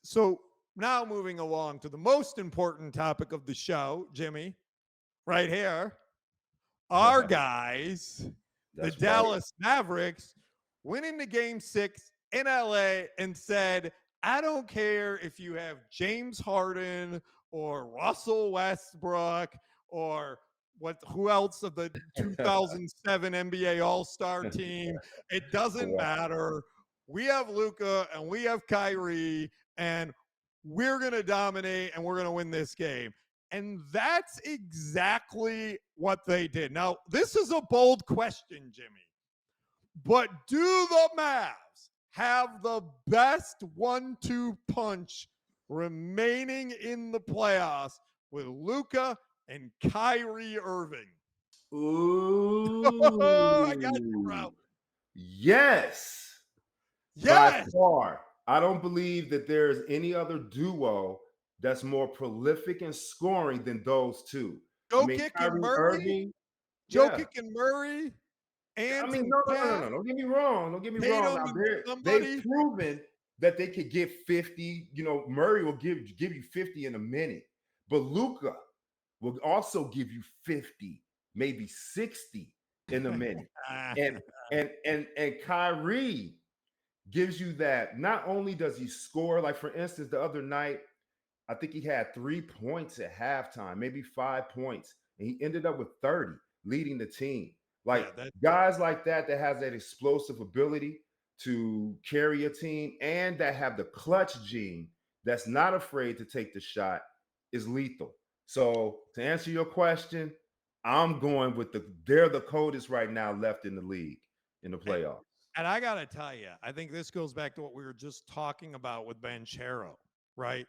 So now moving along to the most important topic of the show, Jimmy, right here. Our guys, the That's right. Dallas Mavericks, went into game 6 in LA and said, I don't care if you have James Harden or Russell Westbrook or who else of the 2007 NBA All-Star team. It doesn't Wow. matter. We have Luka and we have Kyrie, and we're going to dominate and we're going to win this game. And that's exactly what they did. Now, this is a bold question, Jimmy, but do the Mavs have the best 1-2 punch remaining in the playoffs with Luka and Kyrie Irving? I got you, bro. Ooh. Yes. By Yes. far. I don't believe that there's any other duo that's more prolific in scoring than those two. I mean, Jokic and Kyrie Murray, Irving, yeah. Jokic and Murray, I Ant mean, and no, no, no, no, Cat, no. Don't get me wrong. Don't get me wrong. Tatum Now and they've somebody. proven that they could get 50. You know, Murray will give you 50 in a minute, but Luca will also give you 50, maybe 60 in a minute. And Kyrie gives you that. Not only does he score, like for instance, the other night, I think he had 3 points at halftime, maybe 5 points, and he ended up with 30, leading the team. Like Yeah, that guys like that has that explosive ability to carry a team and that have the clutch gene that's not afraid to take the shot is lethal. So to answer your question, I'm going with they're the coldest right now left in the league in the playoffs. and I gotta tell you, I think this goes back to what we were just talking about with Banchero, right?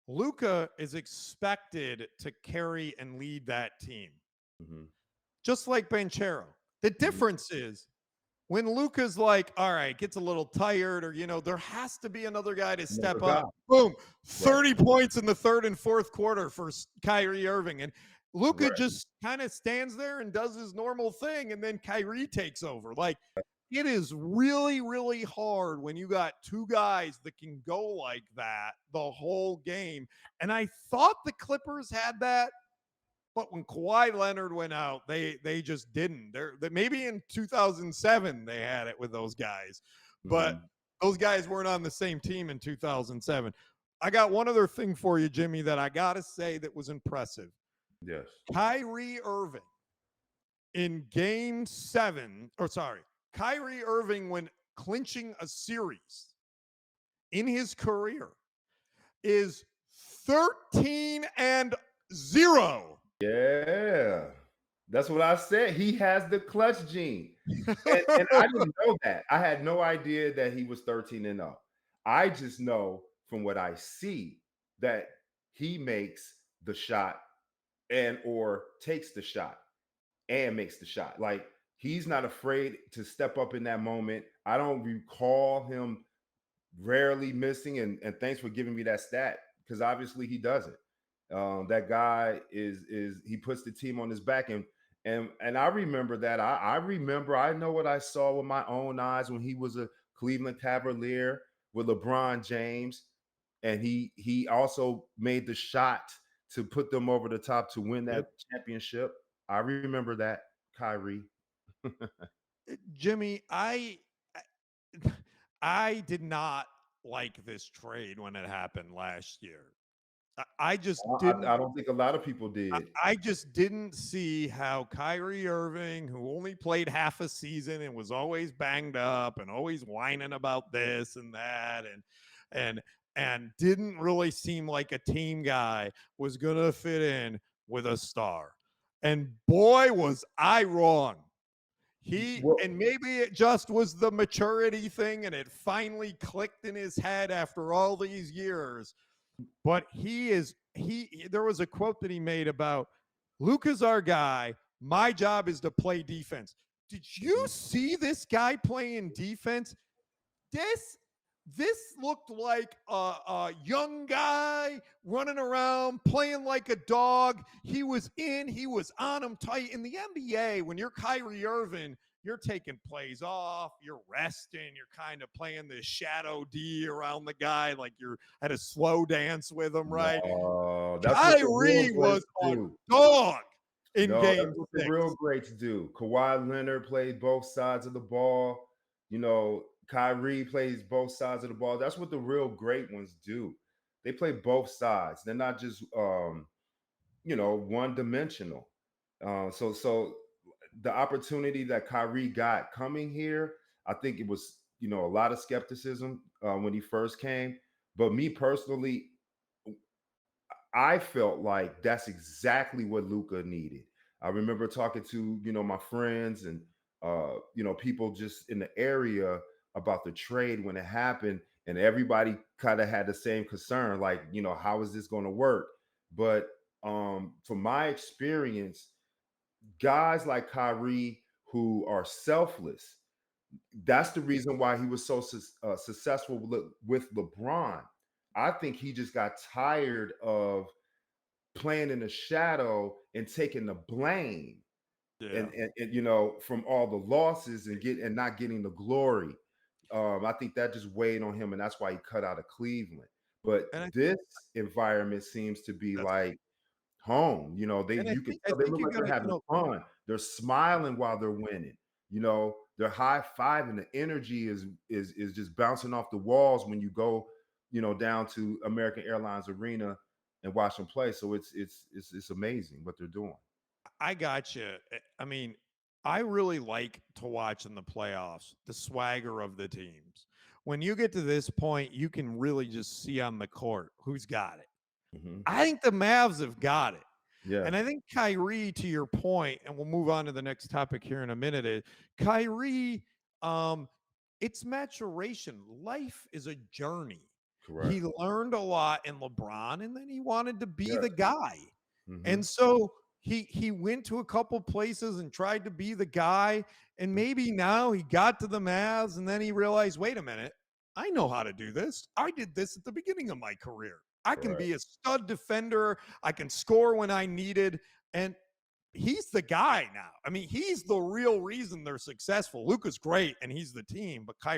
Luca is expected to carry and lead that team, Mhm. just like Banchero. The Mhm. difference is when Luca's like, all right, gets a little tired, or there has to be another guy to Another step guy. up. Boom, Right. 30 points in the third and fourth quarter for Kyrie Irving, and Luca Right. just kind of stands there and does his normal thing, and then Kyrie takes over. Like, it is really, really hard when you got two guys that can go like that the whole game. And I thought the Clippers had that, but when Kawhi Leonard went out, they just didn't. Maybe in 2007 they had it with those guys, but Mhm. those guys weren't on the same team in 2007. I got one other thing for you, Jimmy, that I got to say that was impressive. Yes. Kyrie Irving in game 7, or sorry, Kyrie Irving, when clinching a series in his career, is 13-0. Yeah. That's what I said. He has the clutch gene. And I didn't know that. I had no idea that he was 13-0. I just know from what I see that he makes the shot and or takes the shot and makes the shot. Like he's not afraid to step up in that moment. I don't recall him rarely missing, and thanks for giving me that stat because obviously he doesn't. That guy is he puts the team on his back, and I remember that. I remember I know what I saw with my own eyes when he was a Cleveland Cavalier with LeBron James, and he also made the shot to put them over the top to win Yep. that championship. I remember that, Kyrie. Jimmy, I did not like this trade when it happened last year. I just didn't I don't think a lot of people I did. I just didn't see how Kyrie Irving, who only played half a season and was always banged up and always whining about this and that, and and didn't really seem like a team guy, was gonna fit in with a star. And boy, was I wrong. Well, And maybe it just was the maturity thing and it finally clicked in his head after all these years. But there was a quote that he made about Luka's our guy. My job is to play defense. Did you see this guy playing defense? This this looked like a young guy running around playing like a dog. He was on him tight. In the NBA, when you're Kyrie Irving, you're taking plays off, you're resting, you're kind of playing this shadow D around the guy like you're at a slow dance with him, right? No, that's what the real Kyrie was greats a do. dog in No, that's game what the real 6. greats do. Kawhi Leonard played both sides of the ball. You know, Kyrie plays both sides of the ball. That's what the real great ones do. They play both sides. They're not just one dimensional. So the opportunity that Kyrie got coming here, I think it was, a lot of skepticism when he first came. But me personally, I felt like that's exactly what Luca needed. I remember talking to, my friends and people just in the area about the trade when it happened, and everybody kind of had the same concern, like, how is this going to work? But from my experience, guys like Kyrie who are selfless, that's the reason why he was so successful with LeBron. I think he just got tired of playing in the shadow and taking the blame Yeah. and from all the losses and not getting the glory. I think that just weighed on him, and that's why he cut out of Cleveland. But And this environment seems to be that's like home. They and you can I tell they think look you like they're gotta, having fun. They're smiling while they're winning. They're high fiving. The energy is just bouncing off the walls when you go, down to American Airlines Arena and watch them play. So it's amazing what they're doing. I got you. I mean, I really like to watch in the playoffs the swagger of the teams. When you get to this point, you can really just see on the court who's got it. Mhm. I think the Mavs have got it. Yeah, And I think Kyrie, to your point, and we'll move on to the next topic here in a minute, is Kyrie, um, it's maturation. Life is a journey. correct. He learned a lot in LeBron, and then he wanted to be Yes. the guy. Hmm. And so he went to a couple places and tried to be the guy. And maybe now he got to the Mavs and then he realized, wait a minute, I know how to do this. I did this at the beginning of my career. I can Correct. be a stud defender. I can score when I needed. And he's the guy now. I mean, he's the real reason they're successful. Luka's great and he's the team, but Kyrie